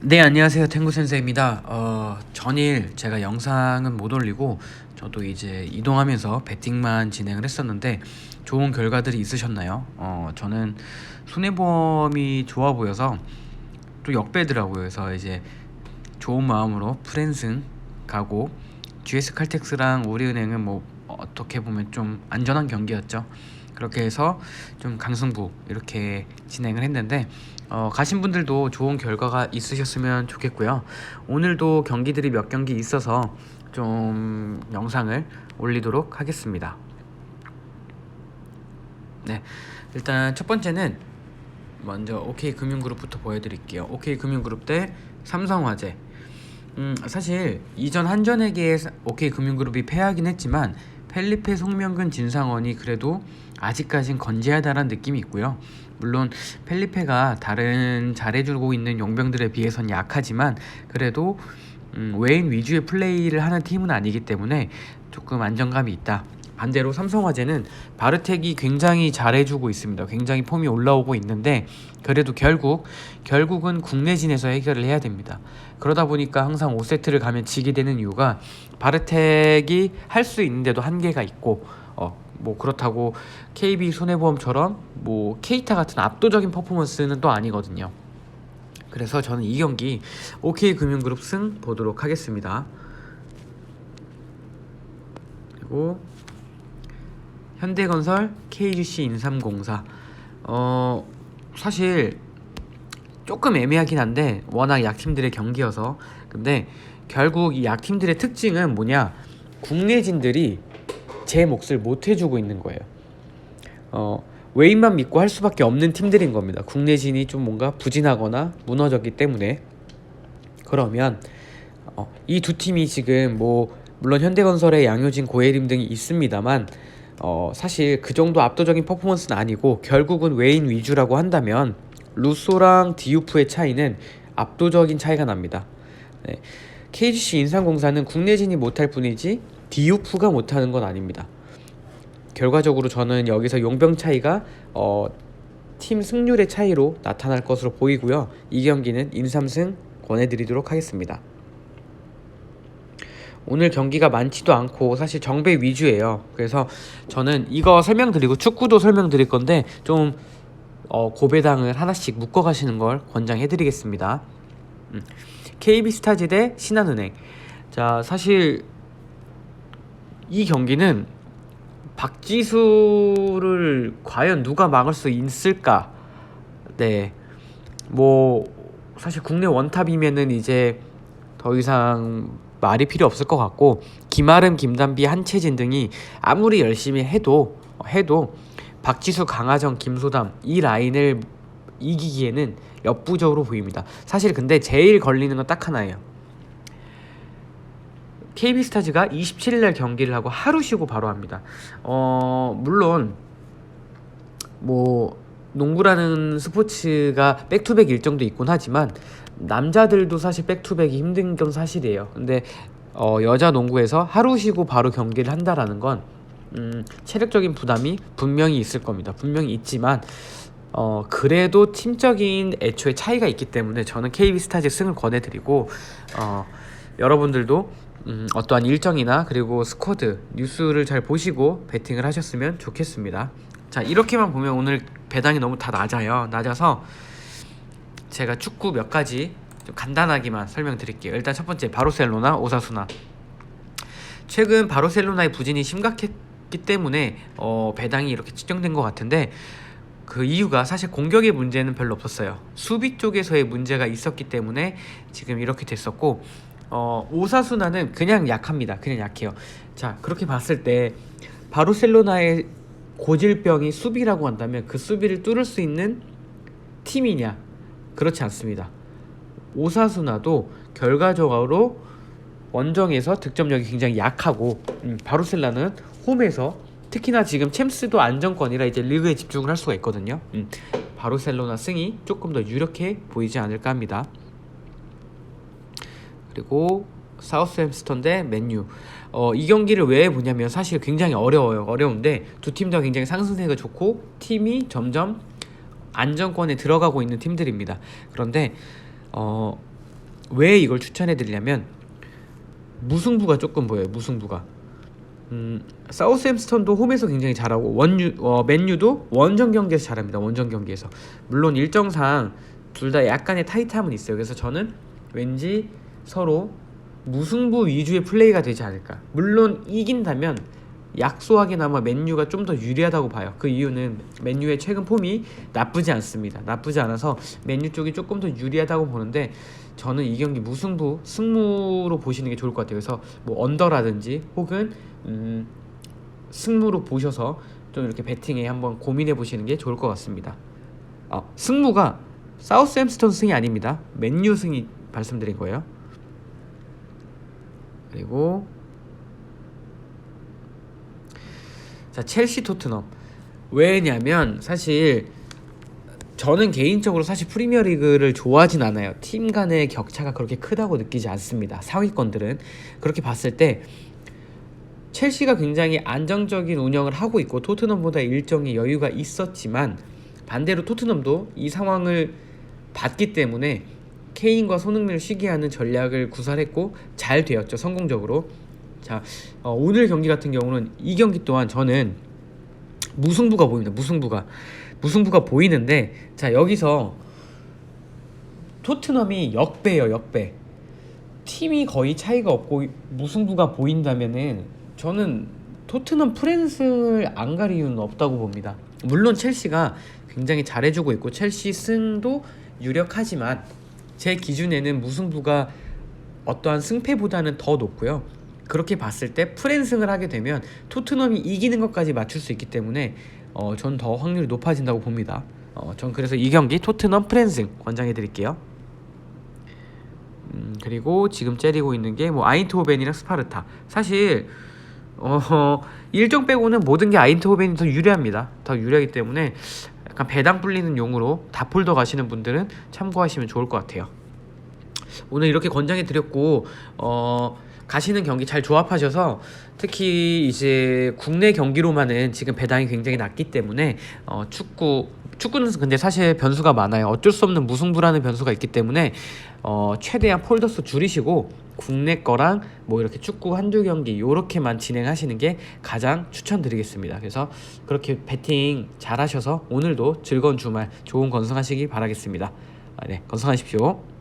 네, 안녕하세요. 탱구 센세입니다. 전일 제가 영상은 못 올리고 저도 이제 이동하면서 배팅만 진행을 했었는데 좋은 결과들이 있으셨나요? 저는 손해보험이 좋아 보여서 또 역배더라고요. 그래서 이제 좋은 마음으로 프랜승 가고 GS 칼텍스랑 우리은행은 뭐 어떻게 보면 좀 안전한 경기였죠. 그렇게 해서 좀 강승부 이렇게 진행을 했는데 가신 분들도 좋은 결과가 있으셨으면 좋겠고요. 오늘도 경기들이 몇 경기 있어서 좀 영상을 올리도록 하겠습니다. 네, 일단 첫 번째는 먼저 OK금융그룹부터 보여드릴게요. OK금융그룹 대 삼성화재. 사실 이전 한전에게 OK금융그룹이 패하긴 했지만 펠리페, 송명근, 진상원이 그래도 아직까진 건재하다는 느낌이 있고요. 물론 펠리페가 다른 잘해주고 있는 용병들에 비해선 약하지만 그래도 외인 위주의 플레이를 하는 팀은 아니기 때문에 조금 안정감이 있다. 반대로 삼성화재는 바르텍이 굉장히 잘해주고 있습니다. 굉장히 폼이 올라오고 있는데 그래도 결국은 국내진에서 해결을 해야 됩니다. 그러다 보니까 항상 5세트를 가면 지게 되는 이유가 바르텍이 할 수 있는데도 한계가 있고 뭐 그렇다고 KB 손해보험처럼 뭐 케이타 같은 압도적인 퍼포먼스는 또 아니거든요. 그래서 저는 이 경기 OK금융그룹 승 보도록 하겠습니다. 그리고 현대건설, KGC 인삼공사. 사실 조금 애매하긴 한데 워낙 약팀들의 경기여서. 근데 결국 이 약팀들의 특징은 뭐냐, 국내진들이 제 몫을 못 해주고 있는 거예요. 외인만 믿고 할 수밖에 없는 팀들인 겁니다. 국내진이 좀 뭔가 부진하거나 무너졌기 때문에. 그러면 이 두 팀이 지금 뭐 물론 현대건설에 양효진, 고예림 등이 있습니다만 사실 그 정도 압도적인 퍼포먼스는 아니고 결국은 외인 위주라고 한다면 루소랑 디우프의 차이는 압도적인 차이가 납니다. 네. KGC 인삼공사는 국내진이 못할 뿐이지 디우프가 못하는 건 아닙니다. 결과적으로 저는 여기서 용병 차이가 팀 승률의 차이로 나타날 것으로 보이고요. 이 경기는 인삼승 권해드리도록 하겠습니다. 오늘 경기가 많지도 않고 사실 정배 위주예요. 그래서 저는 이거 설명드리고 축구도 설명드릴 건데 좀 고배당을 하나씩 묶어 가시는 걸 권장해드리겠습니다. KB스타즈 대 신한은행. 자, 사실 이 경기는 박지수를 과연 누가 막을 수 있을까? 네, 뭐 사실 국내 원탑이면은 이제 더 이상 말이 필요 없을 것 같고, 김아름, 김단비, 한채진 등이 아무리 열심히 해도 박지수, 강하정, 김소담 이 라인을 이기기에는 역부족으로 보입니다. 사실 근데 제일 걸리는 건 딱 하나예요. KB스타즈가 27일날 경기를 하고 하루 쉬고 바로 합니다. 물론 뭐 농구라는 스포츠가 백투백 일정도 있곤 하지만 남자들도 사실 백투백이 힘든 건 사실이에요. 근데 여자 농구에서 하루 쉬고 바로 경기를 한다라는 건 체력적인 부담이 분명히 있을 겁니다. 분명히 있지만 그래도 팀적인 애초에 차이가 있기 때문에 저는 KB스타즈 승을 권해드리고, 여러분들도 어떠한 일정이나 그리고 스쿼드 뉴스를 잘 보시고 배팅을 하셨으면 좋겠습니다. 자, 이렇게만 보면 오늘 배당이 너무 다 낮아서 제가 축구 몇 가지 좀 간단하게만 설명드릴게요. 일단 첫 번째, 바르셀로나, 오사수나. 최근 바르셀로나의 부진이 심각했기 때문에 배당이 이렇게 측정된 것 같은데, 그 이유가 사실 공격의 문제는 별로 없었어요. 수비 쪽에서의 문제가 있었기 때문에 지금 이렇게 됐었고, 오사수나는 그냥 약합니다. 그냥 약해요. 자, 그렇게 봤을 때 바르셀로나의 고질병이 수비라고 한다면 그 수비를 뚫을 수 있는 팀이냐? 그렇지 않습니다. 오사수나도 결과적으로 원정에서 득점력이 굉장히 약하고, 바르셀로나는 홈에서 특히나 지금 챔스도 안정권이라 이제 리그에 집중을 할 수가 있거든요. 바르셀로나 승이 조금 더 유력해 보이지 않을까 합니다. 그리고 사우스햄스턴 대 맨유. 이 경기를 왜 보냐면 사실 굉장히 어려운데 두 팀 다 굉장히 상승세가 좋고 팀이 점점 안정권에 들어가고 있는 팀들입니다. 그런데 왜 이걸 추천해 드리냐면 무승부가 조금 보여요. 무승부가. 사우스햄스턴도 홈에서 굉장히 잘하고 맨유도 원정 경기에서 잘합니다. 원정 경기에서. 물론 일정상 둘 다 약간의 타이트함은 있어요. 그래서 저는 왠지 서로 무승부 위주의 플레이가 되지 않을까. 물론 이긴다면 약소하게나마 맨유가 좀 더 유리하다고 봐요. 그 이유는 맨유의 최근 폼이 나쁘지 않습니다. 나쁘지 않아서 맨유 쪽이 조금 더 유리하다고 보는데 저는 이 경기 무승부, 승무로 보시는 게 좋을 것 같아요. 그래서 뭐 언더라든지 혹은 승무로 보셔서 좀 이렇게 배팅에 한번 고민해 보시는 게 좋을 것 같습니다. 승무가 사우스햄스턴 승이 아닙니다. 맨유 승이 말씀드린 거예요. 그리고 자, 첼시 토트넘. 왜냐면 사실 저는 개인적으로 사실 프리미어리그를 좋아하진 않아요. 팀 간의 격차가 그렇게 크다고 느끼지 않습니다. 상위권들은. 그렇게 봤을 때 첼시가 굉장히 안정적인 운영을 하고 있고 토트넘보다 일정의 여유가 있었지만 반대로 토트넘도 이 상황을 봤기 때문에 케인과 손흥민을 쉬게 하는 전략을 구사했고 잘 되었죠. 성공적으로. 자, 오늘 경기 같은 경우는 이 경기 또한 저는 무승부가 보입니다. 무승부가 보이는데 자, 여기서 토트넘이 역배예요. 역배. 팀이 거의 차이가 없고 무승부가 보인다면은 저는 토트넘 프랜스를 안 갈 이유는 없다고 봅니다. 물론 첼시가 굉장히 잘해주고 있고 첼시 승도 유력하지만 제 기준에는 무승부가 어떠한 승패보다는 더 높고요. 그렇게 봤을 때 프랜승을 하게 되면 토트넘이 이기는 것까지 맞출 수 있기 때문에 전 더 확률이 높아진다고 봅니다. 전 그래서 이 경기 토트넘 프랜승 권장해 드릴게요. 그리고 지금 째리고 있는 게 뭐 아인트호벤이랑 스파르타. 사실 일정 빼고는 모든 게 아인트호벤이 더 유리합니다. 더 유리하기 때문에 약간 배당 불리는 용으로 다폴더 가시는 분들은 참고하시면 좋을 것 같아요. 오늘 이렇게 권장해 드렸고 가시는 경기 잘 조합하셔서 특히 이제 국내 경기로만은 지금 배당이 굉장히 낮기 때문에 축구는 근데 사실 변수가 많아요. 어쩔 수 없는 무승부라는 변수가 있기 때문에 최대한 폴더수 줄이시고 국내 거랑 뭐 이렇게 축구 한두 경기 요렇게만 진행하시는 게 가장 추천드리겠습니다. 그래서 그렇게 배팅 잘 하셔서 오늘도 즐거운 주말 좋은 건승하시기 바라겠습니다. 네, 건승하십시오.